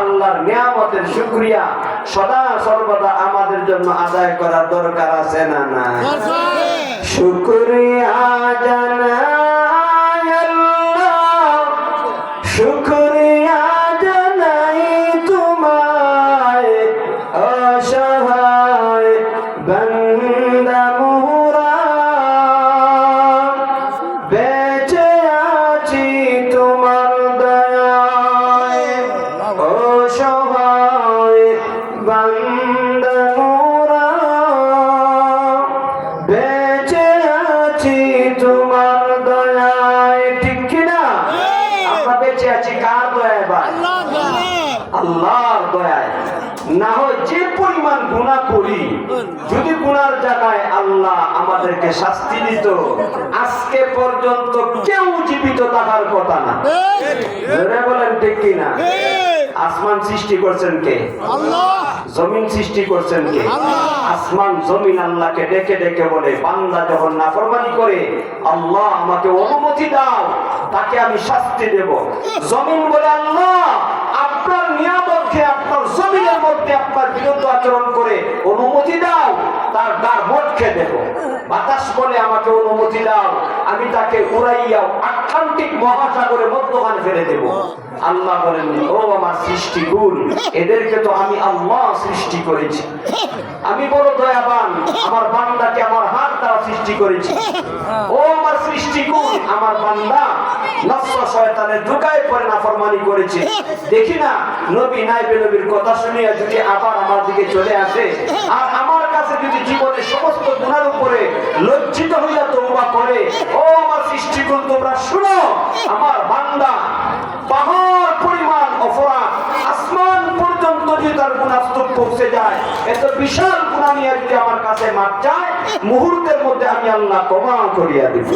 আল্লাহর নিয়ামতের শুকরিয়া সদা সর্বদা আমাদের জন্য আদায় করার দরকার আছে না না? শুকরিয়া জানাই আল্লাহ, শুকরিয়া জানাই তোমায়, অসহায় বান্দা মোরা বেঁচে আছি তোমার দয়ায়, অসহায় বান্দা মোরা বেঁচে আছি তোমার দয়ায়। ঠিক কিনা? আমরা বেঁচে আছি কার দয়ায় ভাই? আল্লাহর দয়ায়। না হয় যে পরিমাণ গুনাহ করি, যদি গুনার জায়গায় আল্লাহ আমাদেরকে শাস্তি দিত, আজকে পর্যন্ত কেউ জীবিত থাকার কথা না। জোরে বলেন ঠিক কিনা? আসমান সৃষ্টি করছেন কে? আল্লাহ। জমিন সৃষ্টি করছেন কে? আল্লাহ। আসমান জমিন আল্লাহকে ডেকে ডেকে বলে, বান্দা যখন নাফরমানি করে, আল্লাহ আমাকে অনুমতি দাও, তাকে আমি শাস্তি দেব। জমিন বলে, আল্লাহ আপনার নিয়ামতকে আপনার জমিনের মধ্যে আপনার বিরুদ্ধ আচরণ করে অনুমতি দাও, তার ডার মটকে দেব। বাতাস বলে, আমাকে অনুমতি দাও, আমি তাকে উড়াইয়া আটলান্টিক মহাসাগরে মধ্যখানে ফেলে দেব। আল্লাহ বলেন, ও আমার সৃষ্টিকুল, এদেরকে তো আমি আল্লাহ সৃষ্টি করেছি, আমি বড় দয়াবান, আমার বান্দাকে আমার হাত দ্বারা সৃষ্টি করেছি। ও আমার সৃষ্টিকুল, আমার বান্দা নফস শয়তানের ধোঁকায় পড়ে নাফরমানি করেছে। দেখি না নবী নাইবে নবীর কথা শুনিয়া যদি আবার আমার দিকে চলে আসে, আর আমার কাছে যদি জীবনের সমস্ত গুনার উপরে লজ্জিত হইয়া তওবা করে, ও আমার সৃষ্টিকুল তোমরা শুনো, আমার বান্দা পাহাড় পরিমাণ অপরাধ, আসমান পর্যন্ত যদি তার গুনাহ স্তূপ পৌঁছে যায়, এত বিশাল গুনাহ নিয়ে যদি আমার কাছে মাপ চায়, মুহূর্তের মধ্যে আমি আল্লাহ ক্ষমা করিয়া দিব।